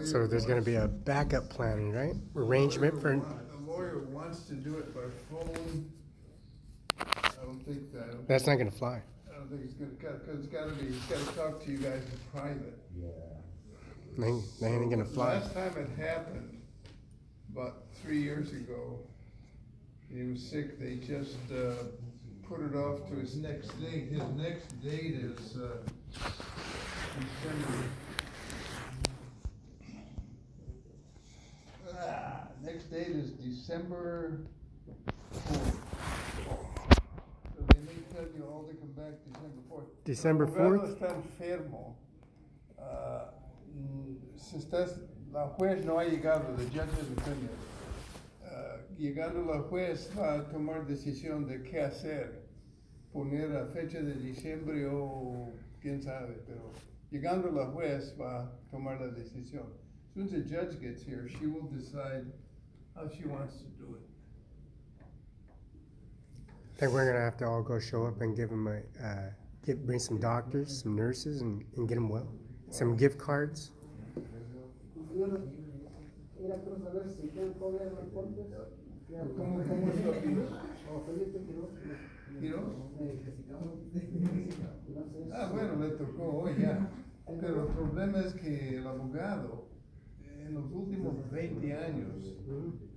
So there's going to be a backup plan, right? Arrangement for. The lawyer wants to do it by phone. I don't think that. That's not going to fly. I don't think it's gonna cut, because it's gotta be, he's gotta talk to you guys in private. They ain't going to fly. Last time it happened, about 3 years ago, he was sick, they just, put it off to his next date. His next date is, December. Next date is December 4th. So they may tell you all to come back December 4th. December El abogado 4th? está enfermo. La juez no ha llegado, the judge hasn't come yet. Llegando la juez va a tomar decisión de qué hacer. Poner a fecha de diciembre o quién sabe, pero llegando la juez va a tomar la decisión. As soon as the judge gets here, she will decide how she wants to do it. I think we're going to have to all go show up and give them bring some doctors, some nurses, and get them well. Some gift cards. ¿Cómo es tu apellido? ¿Quiroz? Ah, bueno, le tocó hoy ya. Pero el problema es que el abogado, en los últimos 20 años,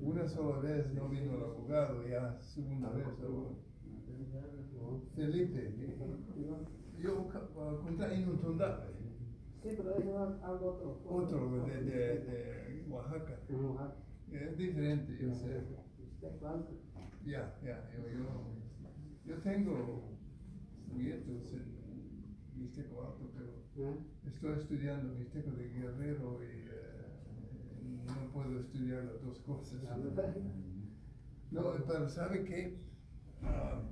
una sola vez no vino el abogado, ya segunda vez ahora. Felipe, yo conté en un tondap. Sí, pero eso es algo otro. Otro de Oaxaca. Es diferente, yo sé. Ya, yo tengo nietos en Mixteco Alto, pero estoy estudiando Mixteco de Guerrero y no puedo estudiar las dos cosas. No, pero ¿sabe qué?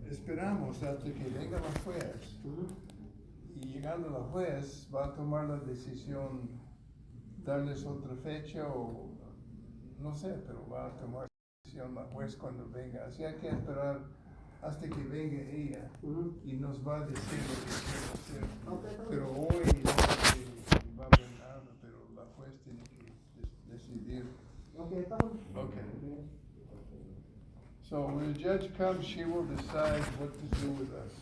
Esperamos hasta que venga la juez. Y llegando la juez va a tomar la decisión, darles otra fecha o no sé, pero va a tomar la decisión la juez cuando venga. Así hay que esperar hasta que venga ella y nos va a decir lo que quiere hacer. Pero hoy no sé si va a haber nada, pero la juez tiene que decidir. Okay. So when the judge comes, she will decide what to do with us.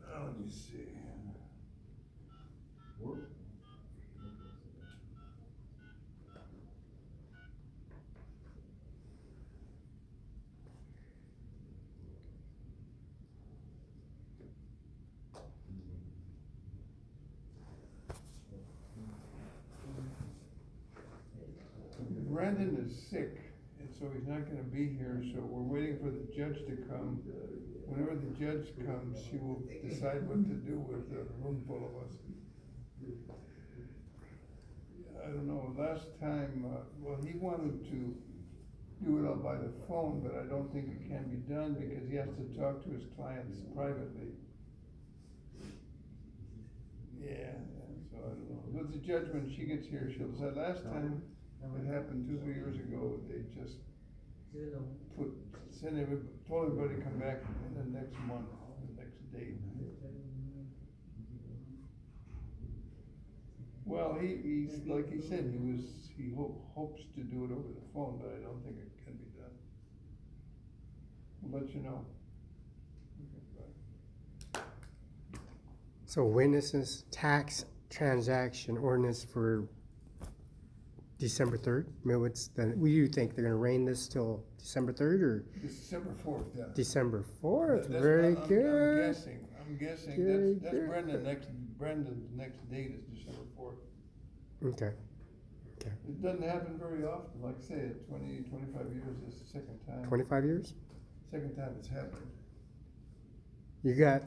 Let me see. Brandon is sick, and so he's not gonna be here, so we're waiting for the judge to come. Whenever the judge comes, she will decide what to do with the room full of us. I don't know, last time, well, he wanted to do it all by the phone, but I don't think it can be done because he has to talk to his clients privately. Yeah, so I don't know. But the judge, when she gets here, she'll decide. Last time, it happened 2-3 years ago, they just told everybody to come back in the next month, the next date. Well, he's like he said, he hopes to do it over the phone, but I don't think it can be done. We'll let you know. So witnesses, tax transaction ordinance for December 3rd. What do you think? They're going to rain this till December 3rd or? December 4th, yeah. December 4th. That's Very what good. I'm guessing. Good, That's good. Brendan's next date is December 4th. Okay. It doesn't happen very often. Like I say, 25 years is the second time. 25 years? Second time it's happened. You got,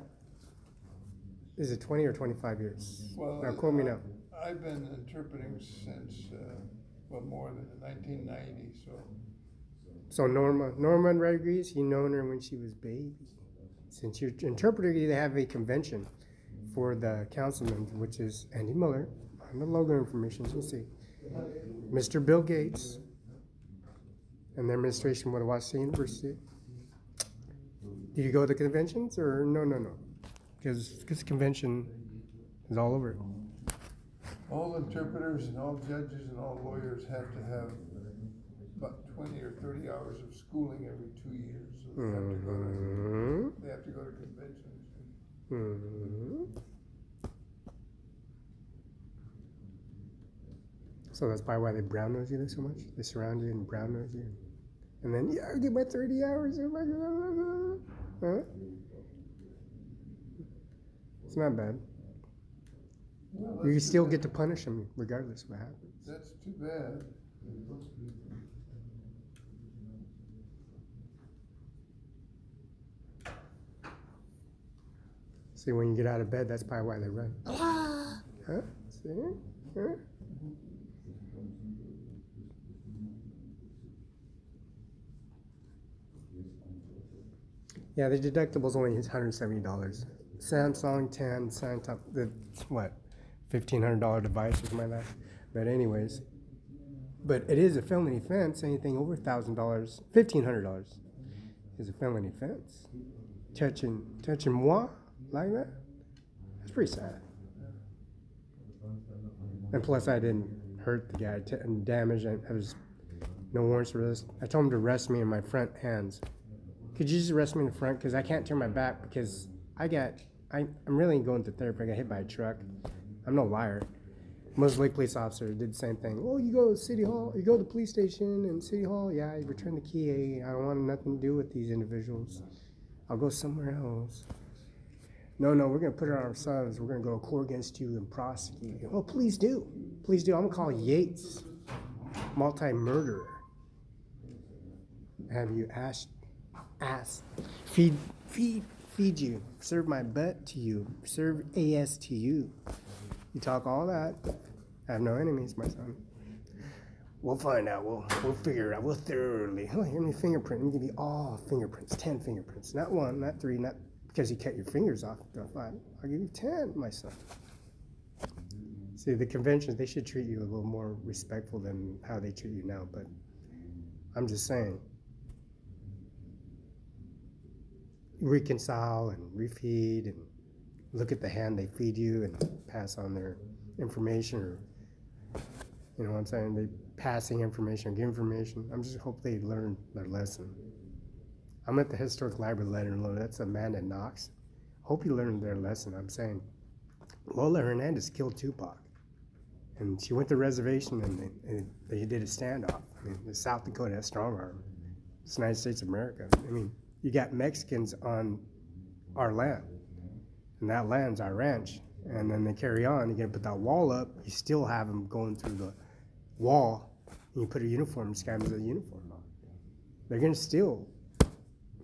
is it 20 or 25 years? Well, Now quote me now. I've been interpreting since, more than 1990, so. So Norma Rodriguez, you known her when she was baby. Since you're interpreter, you have a convention for the councilman, which is Andy Miller, on the logo information, you see. Mr. Bill Gates, and the administration of Washington University. Do you go to conventions or no? Because convention, It's all over it. All interpreters and all judges and all lawyers have to have about 20 or 30 hours of schooling every 2 years. So they have to go to conventions. So that's probably why they brown nose you so much. They surround you and brown nose you, and then I get my 30 hours. Huh? It's not bad. Well, You that's still too get bad. to punish them regardless of what happens. That's too bad. See, when you get out of bed, that's probably why they run. Huh? See? Huh? Yeah, the deductible's only $170. Samsung 10, Samsung, the what, $1,500 device or something like that. But anyways, but it is a felony offense. Anything over $1,000, $1,500 is a felony offense. Touching moi like that, that's pretty sad. And plus, I didn't hurt the guy and damage. I was no warrants for arrest. I told him to arrest me in my front hands. Could you just arrest me in the front? Because I can't turn my back because I'm really going to therapy. I got hit by a truck. I'm no liar. Muslim League police officer did the same thing. Oh, you go to City Hall, you go to the police station and City Hall. Yeah, I return the key. I don't want nothing to do with these individuals. I'll go somewhere else. No, we're going to put it on ourselves. We're going to go to court against you and prosecute you. Oh, please do. Please do. I'm going to call Yates, multi-murderer. Have you feed you, serve my butt to you, serve AS to you. You talk all that. I have no enemies, my son. We'll find out. We'll figure it out. We'll thoroughly. Oh, here's my fingerprint. Let me give you all fingerprints. 10 fingerprints. Not 1, not 3, not because you cut your fingers off. 5. I'll give you 10, my son. See, the conventions, they should treat you a little more respectful than how they treat you now. But I'm just saying. Reconcile and refeed and look at the hand they feed you and pass on their information, or you know what I'm saying, they passing information or give information. I'm just hope they learn their lesson. I'm at the historic library letter and that's Amanda Knox. Hope you learned their lesson. I'm saying Lola Hernandez killed Tupac, and she went to the reservation and they did a standoff. I mean, the South Dakota has strong arm. It's the United States of America. I mean, you got Mexicans on our land, and that land's our ranch. And then they carry on. You're gonna put that wall up. You still have them going through the wall, and you put a uniform. This guy has a uniform on. They're gonna still.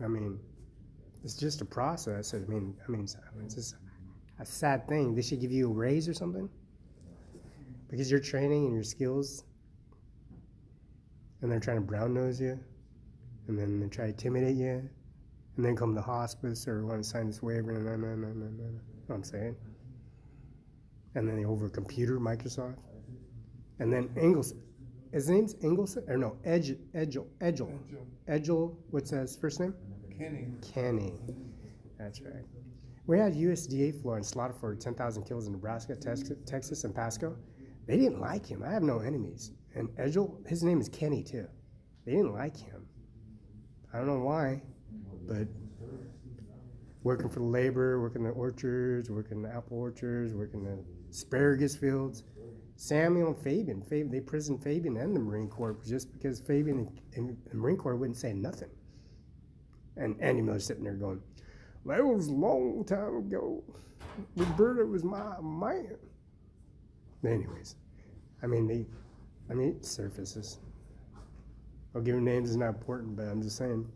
I mean, it's just a process. I mean, it's just a sad thing. They should give you a raise or something because your training and your skills, and they're trying to brown nose you, and then they try to intimidate you. And then come to hospice or want to sign this waiver, no. You know what I'm saying? And then they over computer, Microsoft. And then Ingleson. His name's Ingleson? Or no, Edgel, what's his first name? Kenny. That's right. We had USDA floor in slaughter for 10,000 kills in Nebraska, Texas, and Pasco. They didn't like him. I have no enemies. And Edgel, his name is Kenny too. They didn't like him. I don't know why. But working for the labor, working the orchards, working the apple orchards, working the asparagus fields. Samuel and Fabian, they prisoned Fabian and the Marine Corps just because Fabian and the Marine Corps wouldn't say nothing. And Andy Miller's sitting there going, that was a long time ago. Roberta was my man. Anyways, it surfaces. I'll give them names is not important, but I'm just saying.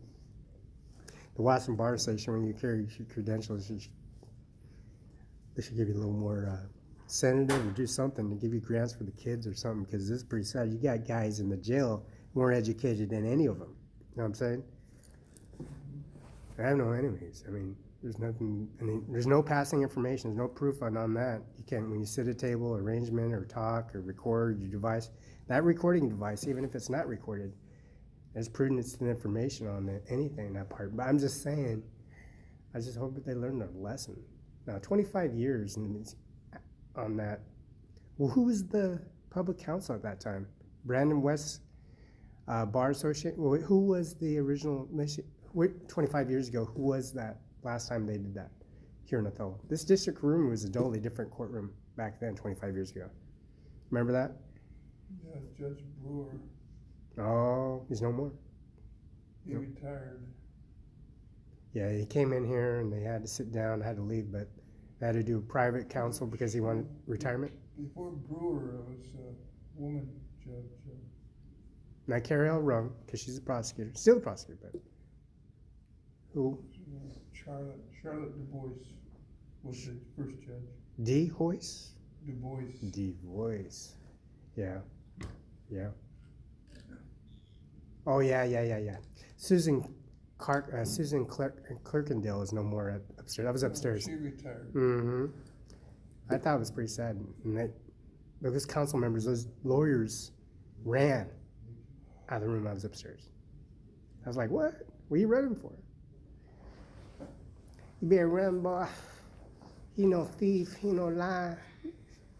The Watson Bar Station, when you carry your credentials, they should give you a little more senative or do something to give you grants for the kids or something, because this is pretty sad. You got guys in the jail more educated than any of them. You know what I'm saying? I have no enemies. I mean, there's nothing. I mean, there's no passing information. There's no proof on that. You can't, when you sit at a table, arrangement, or talk, or record your device. That recording device, even if it's not recorded, there's prudence and information on anything in that part. But I'm just saying, I just hope that they learn their lesson. Now, 25 years, and on that. Well, who was the public counsel at that time? Brandon West Bar Association? Well, who was the original, 25 years ago, who was that last time they did that here in Othello? This district room was a totally different courtroom back then, 25 years ago. Remember that? Yeah, Judge Brewer, Oh, he's no more. he retired. Yeah, he came in here and they had to sit down, had to leave, but they had to do private counsel because he wanted retirement. Before Brewer, it was a woman judge. Not Carrie L. Rung, because she's a prosecutor, still a prosecutor, but who? Charlotte Du Bois was the first judge. D. Hoyce? Du Bois. D. Voice. Yeah. Yeah. Oh, yeah. Susan Clerkendale is no more upstairs. I was upstairs. She retired. Mm-hmm. I thought it was pretty sad. And those council members, those lawyers ran out of the room. I was upstairs. I was like, what? What are you running for? You better run, boy. He no thief, he no lie.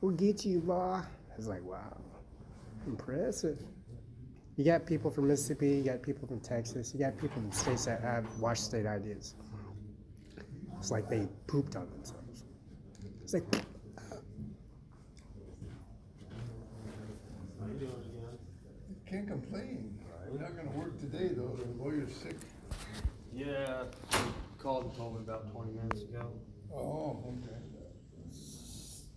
We'll get you, boy. I was like, wow, impressive. You got people from Mississippi, you got people from Texas, you got people from states that have Washington State IDs. It's like they pooped on themselves. It's like, Can't complain. We're not gonna work today though, the lawyer's sick. Yeah, he called and told me about 20 minutes ago. Oh, okay.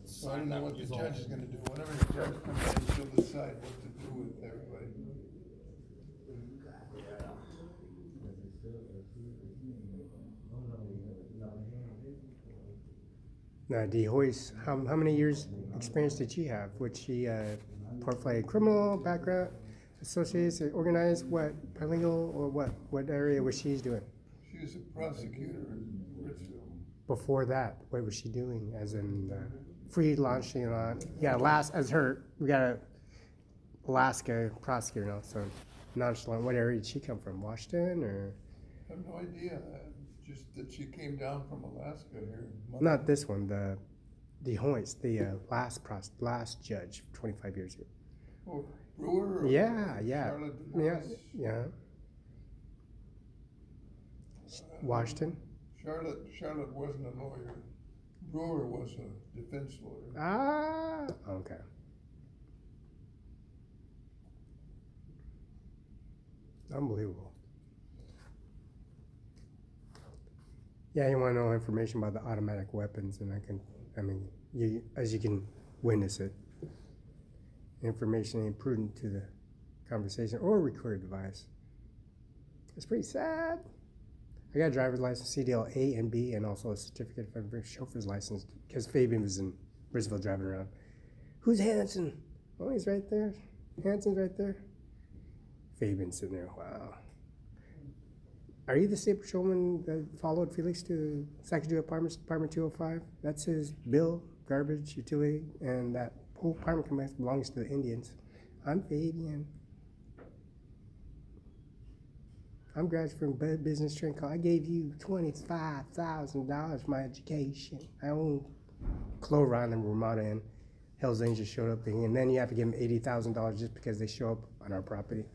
So I don't know what the judge is gonna do. Whatever the judge comes in, she'll decide what to do with everybody. Yeah. now, D. Hoyce, how many years experience did she have? Would she portfolio criminal background, associates, organized, what, paralegal, or what? What area was she doing? She was a prosecutor in Richfield. Before that, what was she doing? As in free launching on? Yeah, we got a Alaska prosecutor now, so nonchalant. What area did she come from? Washington or? I have no idea. Just that she came down from Alaska here. Not this one. The Hoyce, the last judge, 25 years ago. Oh, Brewer? Or Yeah. Charlotte Du Yeah, Bois? yeah. Washington. Charlotte wasn't a lawyer. Brewer was a defense lawyer. Ah, okay. Unbelievable. Yeah, you want to know information about the automatic weapons, and as you can witness it, information ain't prudent to the conversation or recorded device. It's pretty sad. I got a driver's license, CDL A and B, and also a certificate of a chauffeur's license because Fabian was in Brisbane driving around. Who's Hanson? Oh, he's right there. Hanson's right there. Fabian's sitting there. Wow. Are you the state patrolman that followed Felix to Sacagawea Apartments, Department 205? That's his bill, garbage, utility, and that whole apartment complex belongs to the Indians. I'm Fabian. I'm graduating from business training college. I gave you $25,000 for my education. I own Cloron and Ramada, and Hell's Angels showed up, and then you have to give them $80,000 just because they show up on our property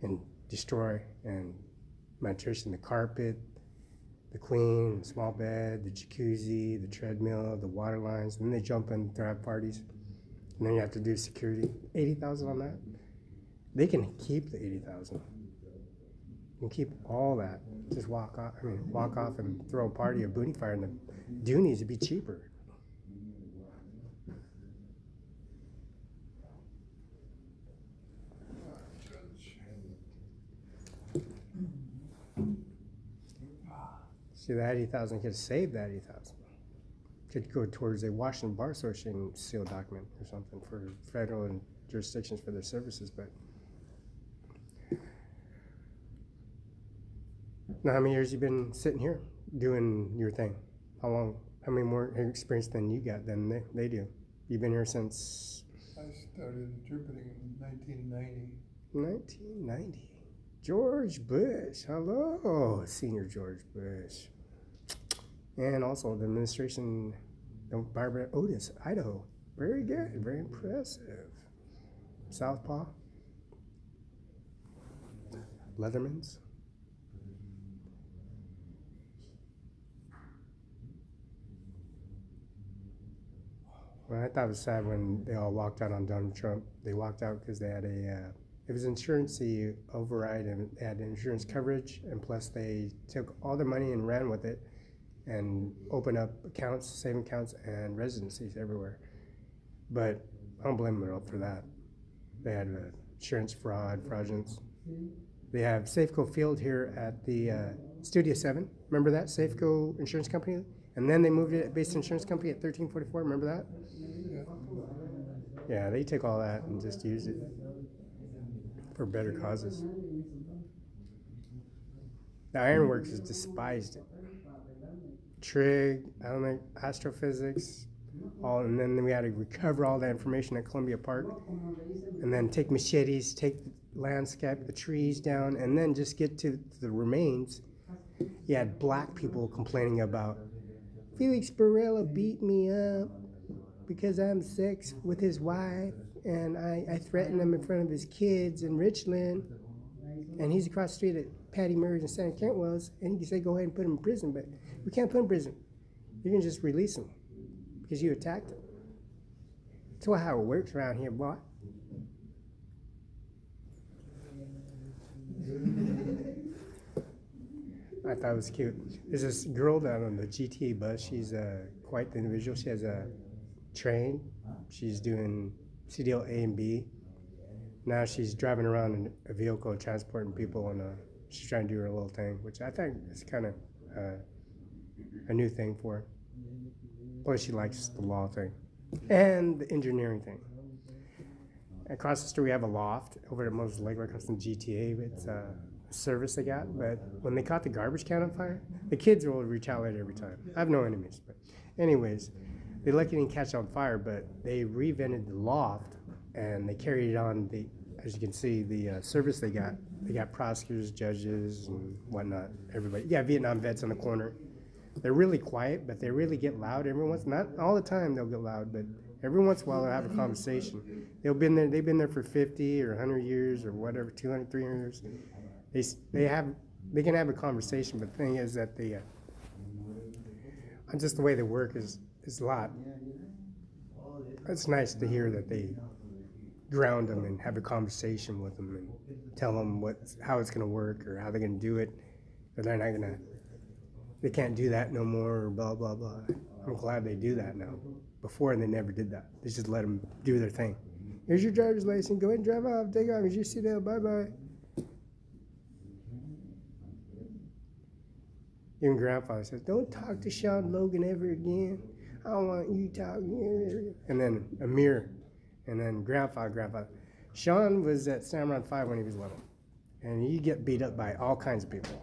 and destroy and malnutrition, the carpet, the queen, the small bed, the jacuzzi, the treadmill, the water lines, and then they jump in to have parties. And then you have to do security. $80,000 on that? They can keep the $80,000. You can keep all that. Just walk off and throw a party or booty fire, and the Doonies would be cheaper. See, the 80,000 could save that 80,000. Could go towards a Washington Bar Association seal document or something for federal and jurisdictions for their services. But now, how many years you been sitting here doing your thing? How long? How many more experience than you got than they do? You've been here since? I started interpreting in 1990. 1990. George Bush. Hello, Senior George Bush. And also the administration, Barbara Otis, Idaho. Very good, very impressive. Southpaw. Leathermans. Well, I thought it was sad when they all walked out on Donald Trump. They walked out because they had it was insurance override, and they had insurance coverage, and plus they took all their money and ran with it and opened up accounts, saving accounts, and residencies everywhere. But I don't blame them for that. They had insurance fraudulence. They have Safeco Field here at the Studio 7. Remember that? Safeco Insurance Company? And then they moved it Base Insurance Company at 1344. Remember that? Yeah, they took all that and just used it for better causes. The Ironworks has despised it. Trig, element, astrophysics, all, and then we had to recover all that information at Columbia Park, and then take machetes, take the landscape, the trees down, and then just get to the remains. You had black people complaining about Felix Barela beat me up because I'm sex with his wife, and I threatened him in front of his kids in Richland, and he's across the street at Patty Murray's in San Cantwell's, and he can say go ahead and put him in prison, but we can't put him in prison. You can just release him because you attacked him. That's how it works around here, boy. I thought it was cute. There's this girl down on the GTA bus. She's quite the individual. She has a train. She's doing CDL A and B. Now she's driving around in a vehicle transporting people, and she's trying to do her little thing, which I think is kind of a new thing for her. Plus, she likes the law thing and the engineering thing. Across the street, we have a loft over at Moses Lake, right across from GTA. It's a service they got, but when they caught the garbage can on fire, the kids will retaliate every time. I have no enemies, but anyways, they lucky didn't catch on fire, but they revented the loft and they carried it on. As you can see, the service they got prosecutors, judges, and whatnot. Everybody, yeah, Vietnam vets on the corner. They're really quiet, but they really get loud every once. Not all the time they'll get loud, but every once in a while they'll have a conversation. They've been there for 50 or 100 years or whatever, 200, 300 years. They can have a conversation, but the thing is that just the way they work is a lot. It's nice to hear that they ground them and have a conversation with them and tell them how it's gonna work or how they're gonna do it, but they can't do that no more or blah blah blah. I'm glad they do that now. Before they never did that. They just let them do their thing. Here's your driver's license. Go ahead and drive off. Take off. Here's your seatbelt. Bye bye. Even grandfather says, "Don't talk to Sean Logan ever again. I don't want you talking." And then Amir, and then grandfather. Sean was at Cimaron 5 when he was little, and he get beat up by all kinds of people.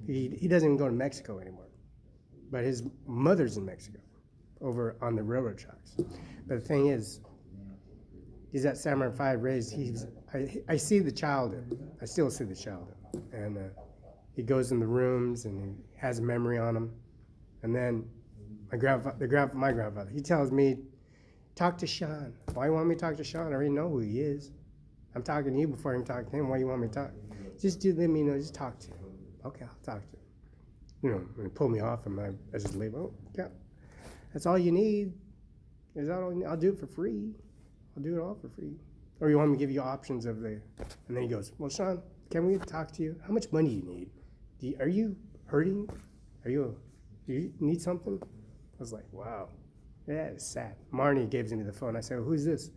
He doesn't even go to Mexico anymore, but his mother's in Mexico, over on the railroad tracks. But the thing is, he's at Cimaron 5 raised. I see the child in. I still see the child in, and he goes in the rooms and he has a memory on him. And then my grandfather, he tells me, talk to Sean. Why you want me to talk to Sean? I already know who he is. I'm talking to you before I'm talking to him. Why you want me to talk? Just let me know, just talk to him. Okay, I'll talk to him. You know, when he pulled me off and I just leave. Oh, yeah, that's all you need. I'll do it for free. I'll do it all for free. Or you want me to give you options of and then he goes, well, Sean, can we talk to you? How much money do you need? Are you hurting? Do you need something? I was like, wow, yeah, it's sad. Marnie gives me the phone. I said, well, who's this?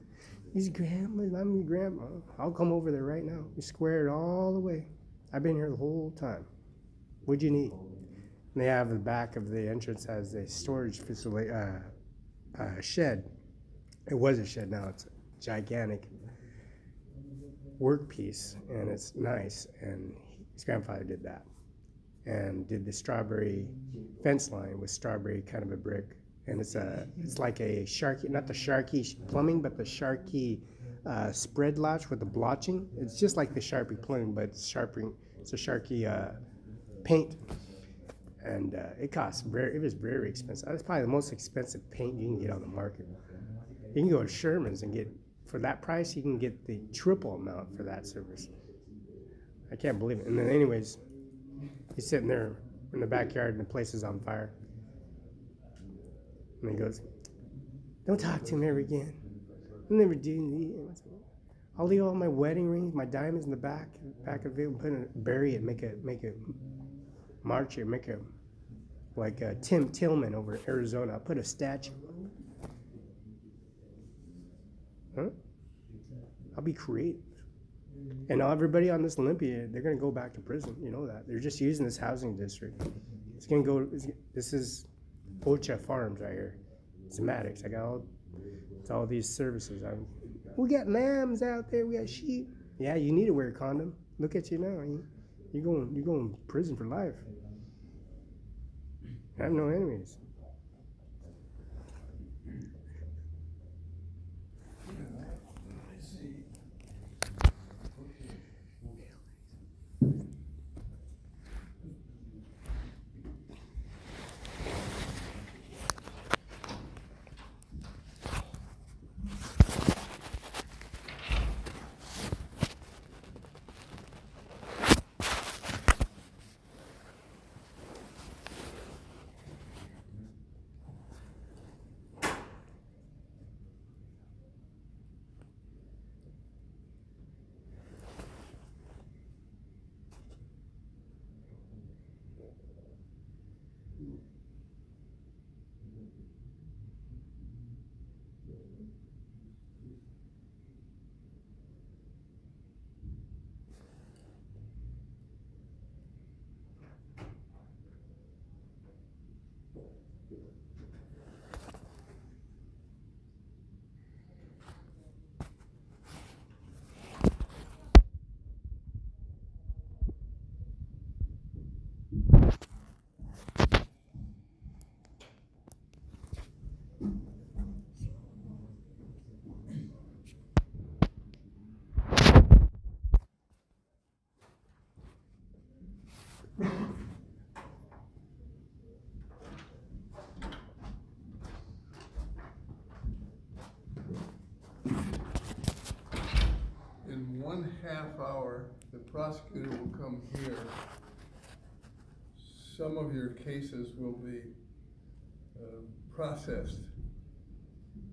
He's grandma. I'm your grandma. I'll come over there right now. We squared all the way. I've been here the whole time. What'd you need? And they have the back of the entrance has a storage facility, a shed. It was a shed, now it's a gigantic work piece, and it's nice. And his grandfather did that, and did the strawberry fence line with strawberry kind of a brick. And it's like a Sharky, not the Sharky plumbing, but the Sharky spread latch with the blotching. It's just like the Sharpie plumbing, but it's a Sharky paint. And it was very expensive. It's probably the most expensive paint you can get on the market. You can go to Sherman's and get, for that price, you can get the triple amount for that service. I can't believe it. And then anyways, he's sitting there in the backyard and the place is on fire. And he goes, don't talk to him ever again. I'll never do it. I'll leave all my wedding rings, my diamonds in the back of it, and bury it, make a march here, make a, like Tim Tillman over in Arizona. I'll put a statue. Huh? I'll be creative. And now everybody on this Olympia, they're gonna go back to prison. You know that. They're just using this housing district. It's gonna go. This is Ocha Farms right here. Somatics. I got all these services. We got lambs out there. We got sheep. Yeah, you need to wear a condom. Look at you now. You're going to prison for life. I have no enemies. In 1/2 hour, the prosecutor will come here. Some of your cases will be processed,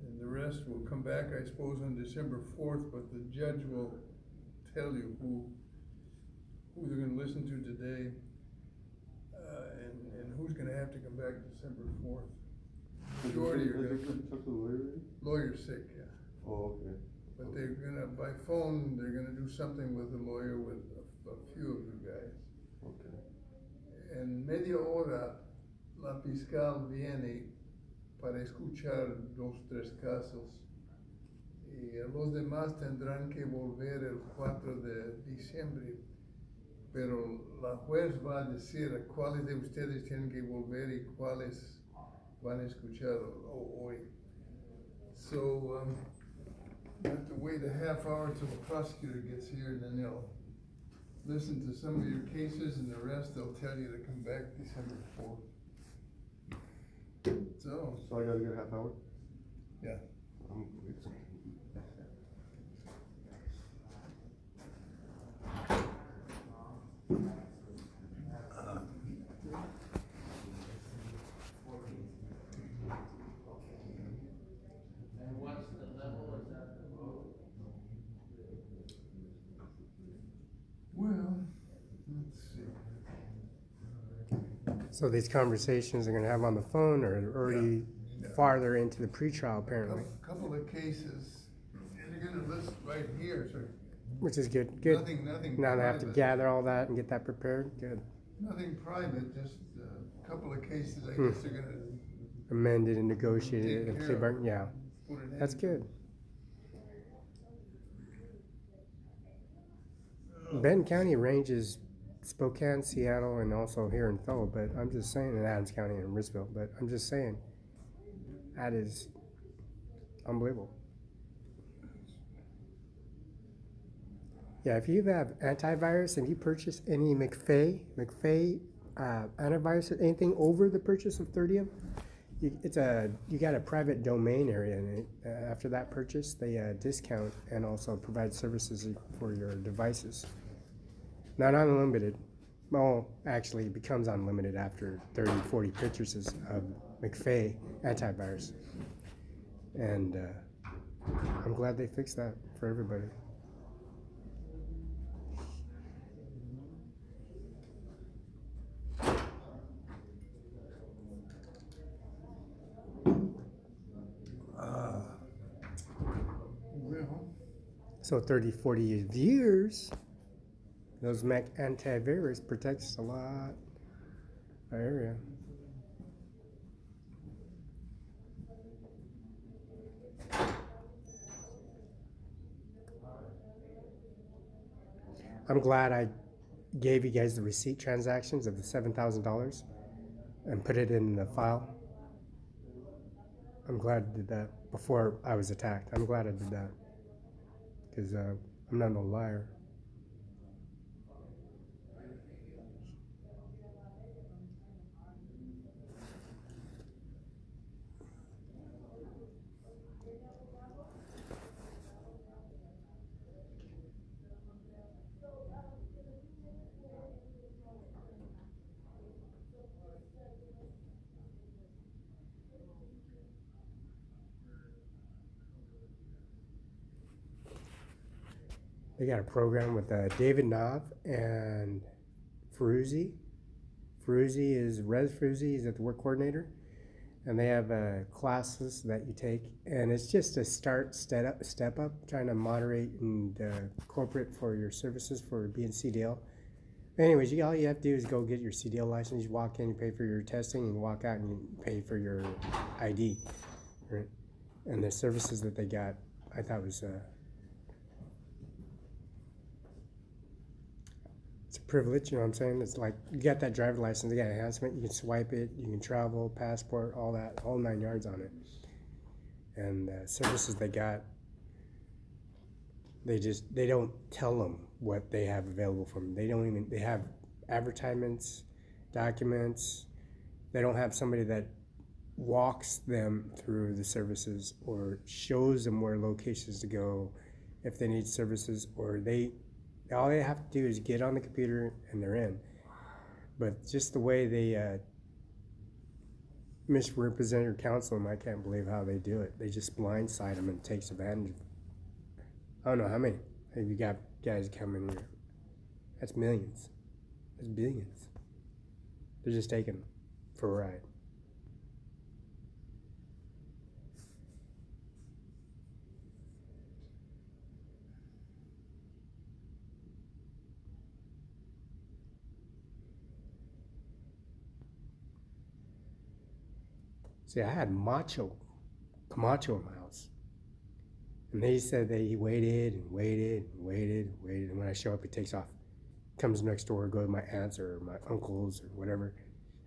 and the rest will come back, I suppose, on December 4th, but the judge will tell you who they're gonna listen to today, and who's gonna have to come back December 4th. Majority are gonna come. Talk to the lawyer? Lawyer's sick, yeah. Oh, okay. But they're gonna, by phone, they're gonna do something with the lawyer with a few of you guys. Okay. En media hora, la fiscal viene para escuchar 2-3 casos. Y los demás tendrán que volver el 4 de diciembre. Pero la juez va a decir a cuáles de ustedes tienen que volver y cuáles van a escuchar hoy. So, you have to wait a 1/2 hour till the prosecutor gets here, and then they'll listen to some of your cases, and the rest they'll tell you to come back December 4th. So I gotta get a 1/2 hour? yeah. It's okay. Well, let's see. So these conversations they're gonna have on the phone are already Yeah. farther into the pretrial apparently, Couple of cases, and they're gonna list right here, so which is good. Good. nothing Now they have to private. gather all that and get that prepared. Good. Nothing private, just a couple of cases, I Hmm. guess they're gonna Amended and negotiated Take and care plea of bargain. Yeah, put it in. that's good. Benton County ranges Spokane, Seattle, and also here in Othello, but I'm just saying, in Adams County and Risville, but I'm just saying, that is unbelievable. Yeah, if you have antivirus and you purchase any McFay antivirus, anything over the purchase of 30 of them, you got a private domain area, and after that purchase, they discount and also provide services for your devices. Not unlimited. Well, actually, it becomes unlimited after 30, 40 purchases of McFay antivirus. And I'm glad they fixed that for everybody. Well, So 30, 40 years, those Mac antivirus protects a lot of area. I'm glad I gave you guys the receipt transactions of the $7,000 and put it in the file. I'm glad I did that before I was attacked. I'm glad I did that because I'm not no liar. They got a program with David Knopf and Ferruzzi. Ferruzzi is Rez Ferruzzi. He's at the work coordinator, and they have classes that you take, and it's just a step up, trying to moderate and corporate for your services for being CDL. Anyways, all you have to do is go get your CDL license. You walk in, you pay for your testing, and you walk out and you pay for your ID, right? And the services that they got, I thought was. It's a privilege, you know what I'm saying? It's like you got that driver license, you got enhancement, you can swipe it, you can travel, passport, all that, all 9 yards on it. And services they got, they don't tell them what they have available for them. They have advertisements, documents. They don't have somebody that walks them through the services or shows them where locations to go if they need services, or all they have to do is get on the computer and they're in. But just the way they misrepresent or counsel them, I can't believe how they do it. They just blindside them and takes advantage of them. I don't know how many. You got guys coming here. That's millions. That's billions. They're just taking them for a ride. See, I had Camacho in my house. And they said that he waited and waited and waited and waited. And when I show up, he takes off. Comes next door, go to my aunts or my uncles or whatever.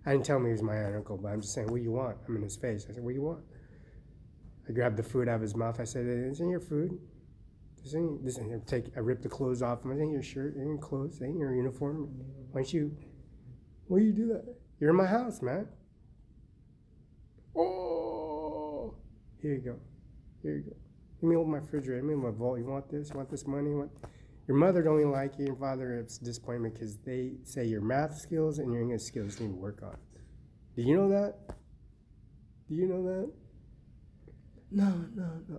I didn't tell him he was my aunt or uncle, but I'm just saying, what do you want? I'm in his face. I said, what do you want? I grabbed the food out of his mouth. I said, this ain't your food. This ain't I ripped the clothes off him. This ain't your shirt. This ain't your clothes. This ain't your uniform. Why do you do that? You're in my house, man. Oh, here you go. Here you go. Let me open my refrigerator. Let me open my vault. You want this? You want this money? Your mother don't even like you. Your father is disappointment because they say your math skills and your English skills need to work on. Do you know that? Do you know that? No.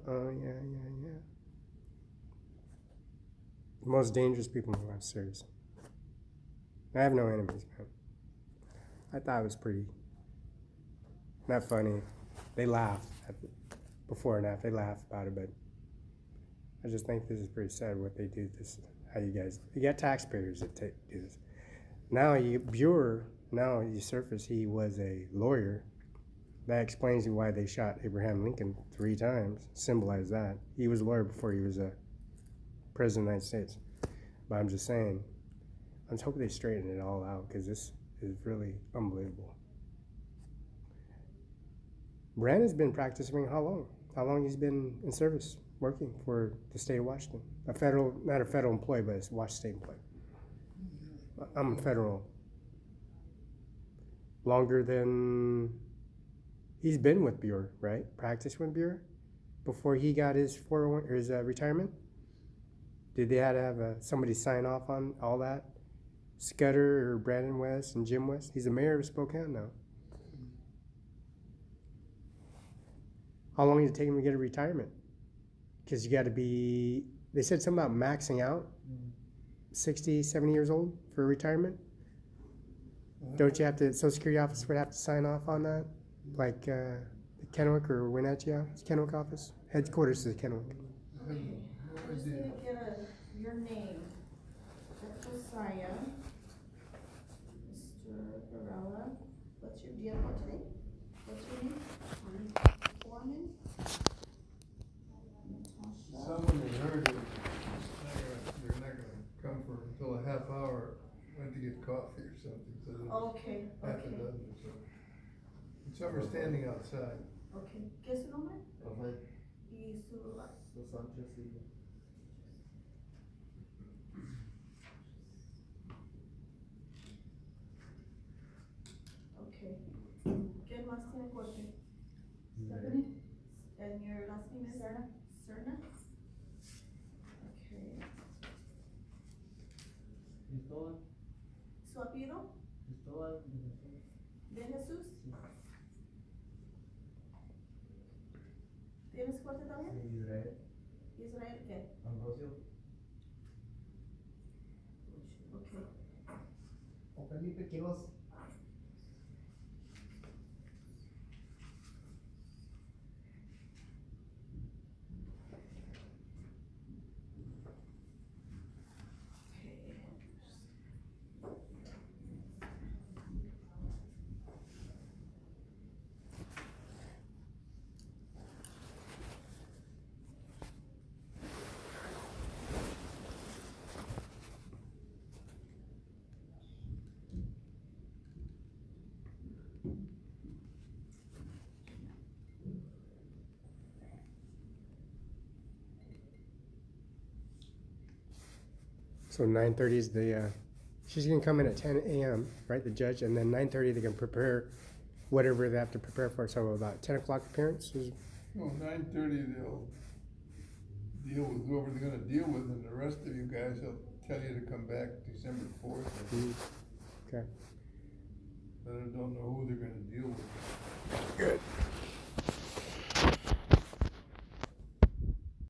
Oh, yeah. The most dangerous people in my life, seriously. I have no enemies, man. I thought it was pretty, not funny. They laugh before and after. They laugh about it, but I just think this is pretty sad what they do. This, how you got taxpayers that do this. Now you surface he was a lawyer. That explains why they shot Abraham Lincoln 3 times. Symbolize that. He was a lawyer before he was a president of the United States. But I'm just saying, I'm just hoping they straighten it all out because this is really unbelievable. Brandon's been practicing how long? How long he's been in service, working for the state of Washington? Not a federal employee, but it's Washington State employee. I'm a federal. longer than he's been with Bureau, right? Practiced with Bureau before he got his 401 or his retirement. Did they have to have somebody sign off on all that? Scudder or Brandon West and Jim West? He's the mayor of Spokane now. How long did it take him to get a retirement? Because you got to be, they said something about maxing out 60, 70 years old for retirement. Don't you have to, Social Security office would have to sign off on that? Like the Kennewick or Wenatchee, Kennewick office? Headquarters is Kennewick. I have no I just need idea. to get your name. Josiah. Mr. Barela. What's your, do you have one today? What's your name? Foreman? Natasha. Someone had heard that they're not gonna come for until a half hour, went to get coffee or something, so there's Okay, half a okay, dozen or so. And some are standing outside. okay. ¿Qué es su nombre? Rafael Y su, Sánchez y okay. ¿Quién más tiene corte? Stephanie? And your last name is? Serna. Serna? Okay. Cristóbal, ¿Su apellido? Cristóbal, ¿De Jesús? ¿Tienes corte también? Israel, ¿Israel qué? Ambrosio, Okay. o Felipe Quiroz. So 9:30 is the, she's gonna come in at 10 a.m., right, the judge, and then 9:30 they can prepare whatever they have to prepare for, so about 10 o'clock appearance is, Well, 9:30, they'll deal with whoever they're gonna deal with, and the rest of you guys, will tell you to come back December 4th. okay. But I don't know who they're gonna deal with. Good.